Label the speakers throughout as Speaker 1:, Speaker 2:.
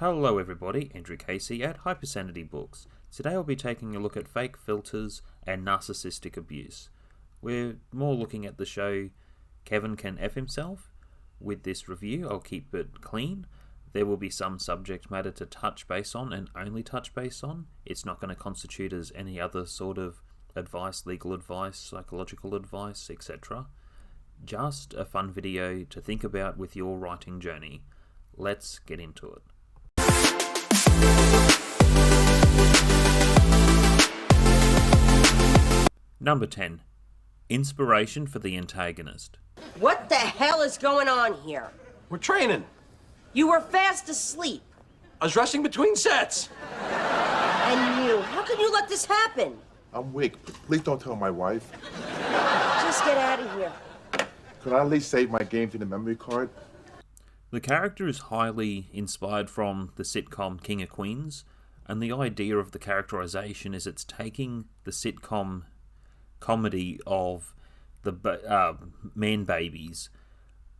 Speaker 1: Hello everybody, Andrew Casey at Hypersanity Books. Today I'll be taking a look at fake filters and narcissistic abuse. We're more looking at the show Kevin Can F Himself. With this review, I'll keep it clean. There will be some subject matter to touch base on and only touch base on. It's not going to constitute as any other sort of advice, legal advice, psychological advice, etc. Just a fun video to think about with your writing journey. Let's get into it. Number 10. Inspiration for the antagonist.
Speaker 2: What the hell is going on here?
Speaker 3: We're training.
Speaker 2: You were fast asleep.
Speaker 3: I was rushing between sets.
Speaker 2: And you, how can you let this happen?
Speaker 4: I'm awake. Please don't tell my wife.
Speaker 2: Just get out of here.
Speaker 4: Could I at least save my game to the memory card?
Speaker 1: The character is highly inspired from the sitcom King of Queens, and the idea of the characterization is it's taking the sitcom comedy of the man babies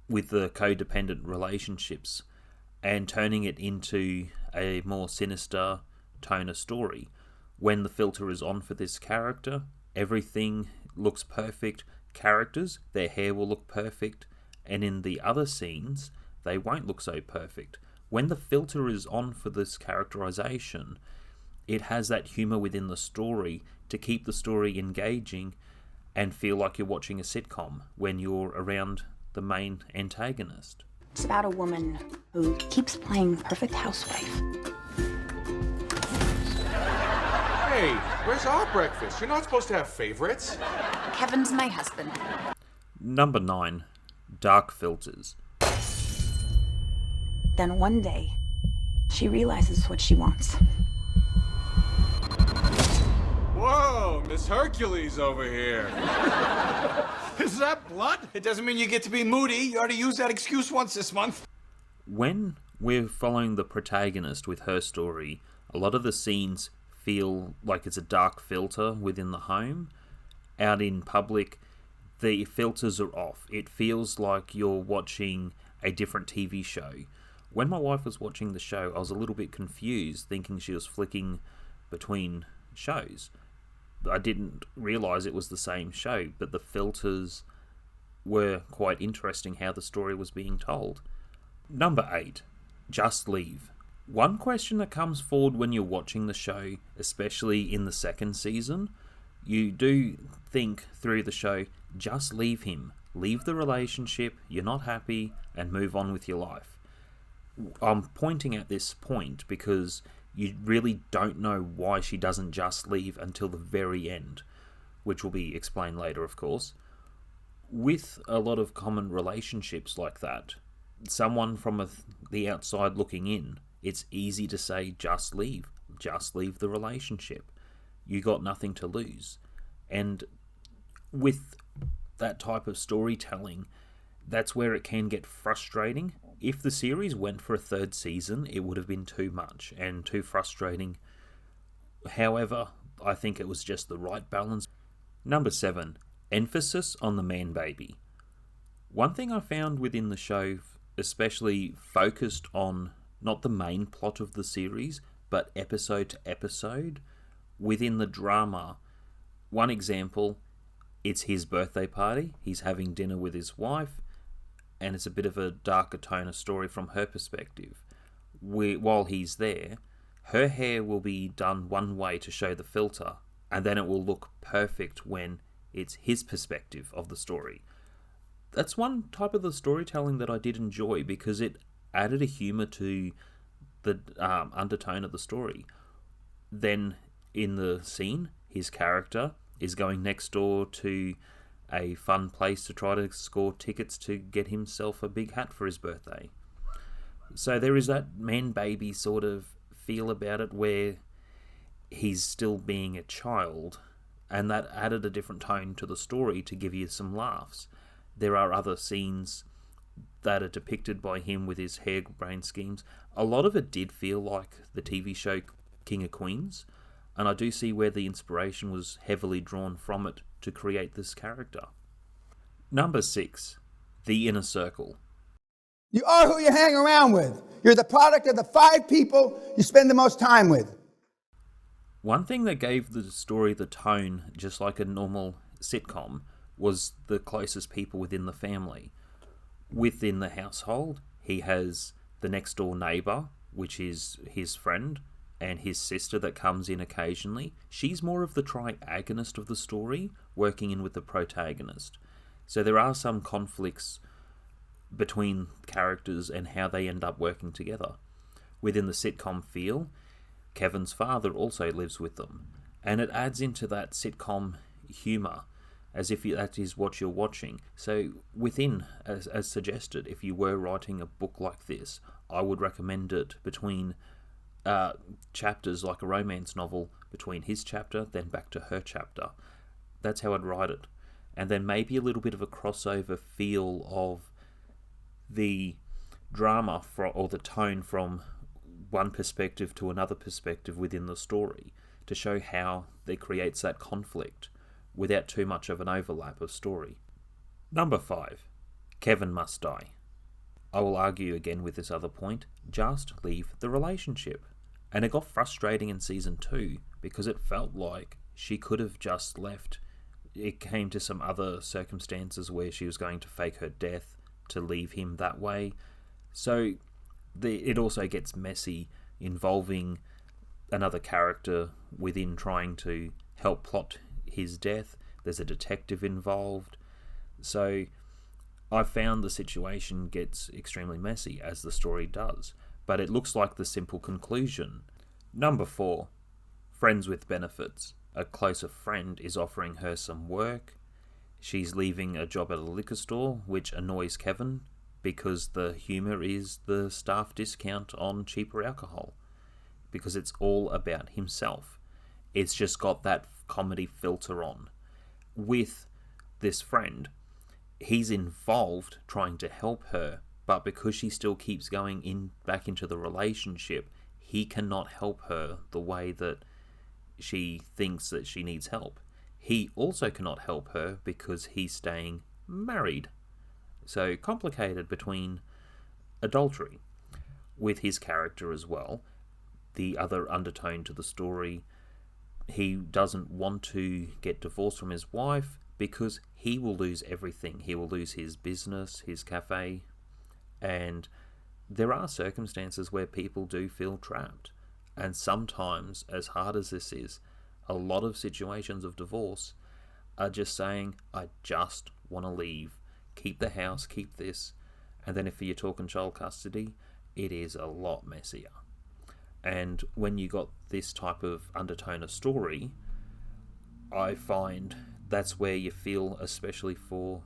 Speaker 1: with the codependent relationships and turning it into a more sinister tone of story. When the filter is on for this character, everything looks perfect. Characters, their hair will look perfect, and in the other scenes, they won't look so perfect. When the filter is on for this characterization, it has that humor within the story to keep the story engaging and feel like you're watching a sitcom when you're around the main antagonist.
Speaker 5: It's about a woman who keeps playing perfect housewife.
Speaker 6: Hey, where's our breakfast? You're not supposed to have favorites.
Speaker 5: Kevin's my husband.
Speaker 1: Number 9. Dark filters.
Speaker 5: Then one day, she realizes what she wants.
Speaker 6: Whoa, Miss Hercules over here.
Speaker 7: Is that blood? It doesn't mean you get to be moody. You already used that excuse once this month.
Speaker 1: When we're following the protagonist with her story, a lot of the scenes feel like it's a dark filter within the home. Out in public, the filters are off. It feels like you're watching a different TV show. When my wife was watching the show, I was a little bit confused, thinking she was flicking between shows. I didn't realise it was the same show, but the filters were quite interesting how the story was being told. Number 8. Just leave. One question that comes forward when you're watching the show, especially in the second season, you do think through the show, just leave him. Leave the relationship, you're not happy, and move on with your life. I'm pointing at this point because you really don't know why she doesn't just leave until the very end, which will be explained later, of course. With a lot of common relationships like that, someone from the outside looking in, it's easy to say, just leave the relationship. You got nothing to lose. And with that type of storytelling, that's where it can get frustrating. If the series went for a third season, it would have been too much and too frustrating. However, I think it was just the right balance. Number 7. Emphasis on the man baby. One thing I found within the show, especially focused on not the main plot of the series, but episode to episode, within the drama. One example, it's his birthday party. He's having dinner with his wife, and it's a bit of a darker tone of story from her perspective. While he's there, her hair will be done one way to show the filter, and then it will look perfect when it's his perspective of the story. That's one type of the storytelling that I did enjoy because it added a humour to the undertone of the story. Then in the scene, his character is going next door to a fun place to try to score tickets to get himself a big hat for his birthday. So there is that man baby sort of feel about it where he's still being a child, and that added a different tone to the story to give you some laughs. There are other scenes that are depicted by him with his harebrained schemes. A lot of it did feel like the TV show King of Queens, and I do see where the inspiration was heavily drawn from it to create this character. Number 6. The Inner Circle.
Speaker 8: You are who you hang around with. You're the product of the 5 people you spend the most time with.
Speaker 1: One thing that gave the story the tone, just like a normal sitcom, was the closest people within the family. Within the household, he has the next door neighbour, which is his friend, and his sister that comes in occasionally. She's more of the triagonist of the story, working in with the protagonist. So there are some conflicts between characters and how they end up working together. Within the sitcom feel, Kevin's father also lives with them, and it adds into that sitcom humour, as if that is what you're watching. So within, as suggested, if you were writing a book like this, I would recommend it between chapters, like a romance novel, between his chapter, then back to her chapter. That's how I'd write it. And then maybe a little bit of a crossover feel of the drama or the tone from one perspective to another perspective within the story, to show how there creates that conflict without too much of an overlap of story. Number 5. Kevin must die. I will argue again with this other point, just leave the relationship. And it got frustrating in season 2 because it felt like she could have just left. It came to some other circumstances where she was going to fake her death to leave him that way. So it also gets messy, involving another character within trying to help plot his death. There's a detective involved. So I found the situation gets extremely messy, as the story does. But it looks like the simple conclusion. Number 4. Friends with benefits. A closer friend is offering her some work. She's leaving a job at a liquor store, which annoys Kevin, because the humour is the staff discount on cheaper alcohol. Because it's all about himself. It's just got that comedy filter on. With this friend, he's involved trying to help her, but because she still keeps going back into the relationship, he cannot help her the way that she thinks that she needs help. He also cannot help her because he's staying married. So complicated between adultery. With his character as well, the other undertone to the story, he doesn't want to get divorced from his wife because he will lose everything. He will lose his business, his cafe, and there are circumstances where people do feel trapped. And sometimes, as hard as this is, a lot of situations of divorce are just saying, I just want to leave. Keep the house, keep this. And then if you're talking child custody, it is a lot messier. And when you got this type of undertone of story, I find that's where you feel, especially for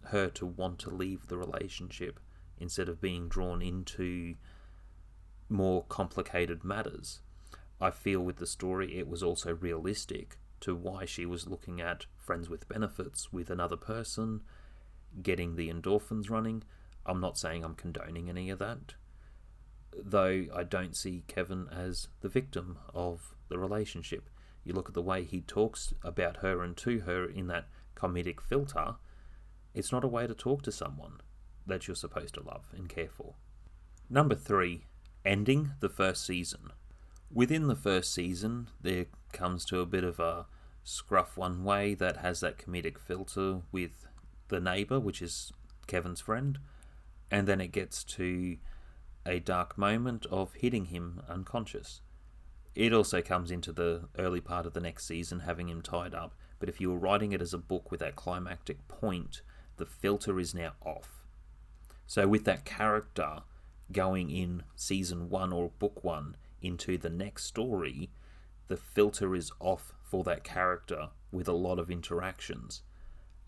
Speaker 1: her to want to leave the relationship instead of being drawn into more complicated matters. I feel with the story it was also realistic to why she was looking at friends with benefits with another person, getting the endorphins running. I'm not saying I'm condoning any of that, though I don't see Kevin as the victim of the relationship. You look at the way he talks about her and to her in that comedic filter, it's not a way to talk to someone that you're supposed to love and care for. Number 3, ending the first season. Within the first season, there comes to a bit of a scruff one way that has that comedic filter with the neighbour, which is Kevin's friend, and then it gets to a dark moment of hitting him unconscious. It also comes into the early part of the next season, having him tied up, but if you were writing it as a book with that climactic point, the filter is now off. So with that character going in season 1 or book 1 into the next story, the filter is off for that character with a lot of interactions.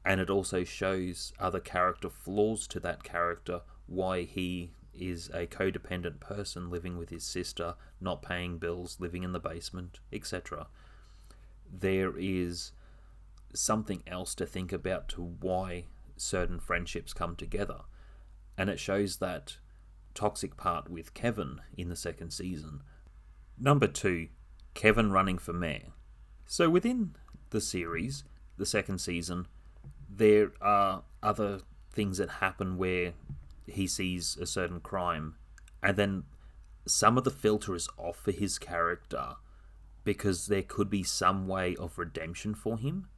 Speaker 1: And it also shows other character flaws to that character, why he is a codependent person living with his sister, not paying bills, living in the basement, etc. There is something else to think about to why certain friendships come together. And it shows that toxic part with Kevin in the second season. Number 2, Kevin running for mayor. So within the series, the second season, there are other things that happen where he sees a certain crime, and then some of the filter is off for his character because there could be some way of redemption for him.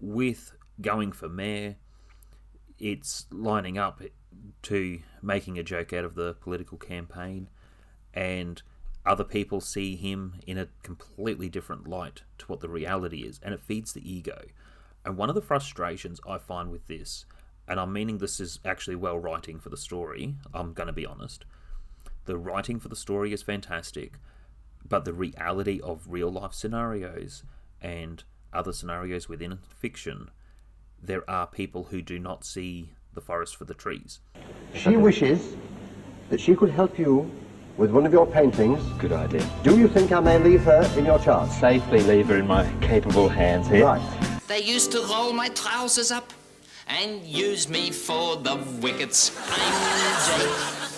Speaker 1: With going for mayor, it's lining up to making a joke out of the political campaign, and other people see him in a completely different light to what the reality is, and it feeds the ego. And one of the frustrations I find with this, and I'm meaning this is actually well writing for the story, I'm going to be honest, the writing for the story is fantastic, but the reality of real life scenarios and other scenarios within fiction, there are people who do not see the forest for the trees.
Speaker 9: She wishes that she could help you with one of your paintings.
Speaker 10: Good idea.
Speaker 9: Do you think I may leave her in your charge?
Speaker 10: Safely leave her in my capable hands here.
Speaker 9: Right.
Speaker 11: They used to roll my trousers up and use me for the wickets. I'm Jake,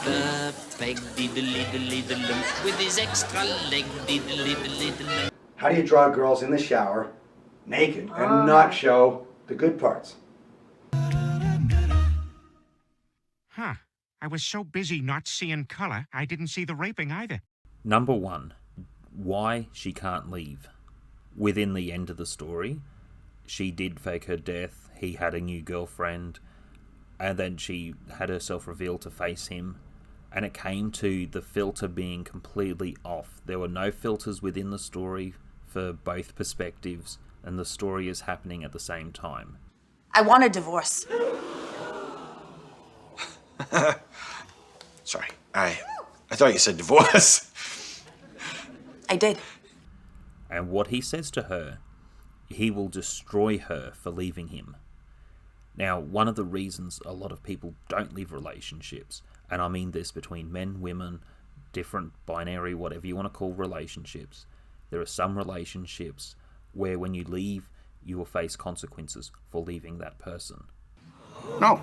Speaker 11: the peg diddly-diddly-diddly, with his extra leg diddly-diddly-diddly.
Speaker 7: How do you draw girls in the shower, naked, and not show the good parts?
Speaker 12: Huh. I was so busy not seeing color, I didn't see the raping either.
Speaker 1: Number 1, why she can't leave. Within the end of the story, she did fake her death, he had a new girlfriend, and then she had herself revealed to face him, and it came to the filter being completely off. There were no filters within the story for both perspectives, and the story is happening at the same time.
Speaker 5: I want a divorce.
Speaker 7: Sorry, I thought you said divorce.
Speaker 5: I did.
Speaker 1: And what he says to her, he will destroy her for leaving him. Now, one of the reasons a lot of people don't leave relationships, and I mean this between men, women, different binary, whatever you want to call relationships, there are some relationships where when you leave, you will face consequences for leaving that person.
Speaker 7: No.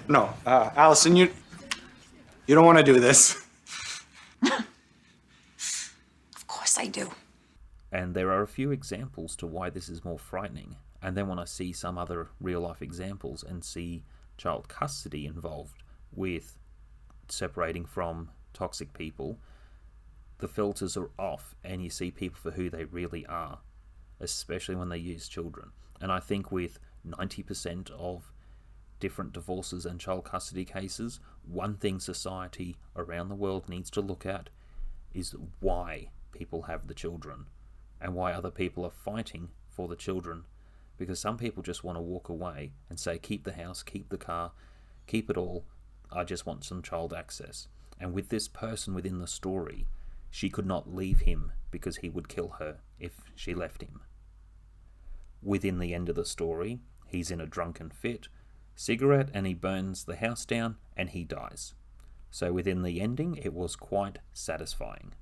Speaker 7: No, Allison, you don't want to do this.
Speaker 5: Of course I do.
Speaker 1: And there are a few examples to why this is more frightening. And then when I see some other real-life examples and see child custody involved with separating from toxic people, the filters are off and you see people for who they really are, especially when they use children. And I think with 90% of different divorces and child custody cases, one thing society around the world needs to look at is why people have the children and why other people are fighting for the children. Because some people just want to walk away and say, keep the house, keep the car, keep it all, I just want some child access. And with this person within the story, she could not leave him because he would kill her if she left him. Within the end of the story, he's in a drunken fit, cigarette, and he burns the house down and he dies. So within the ending, it was quite satisfying.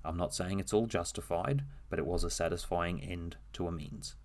Speaker 1: I'm not saying it's all justified, but it was a satisfying end to a means.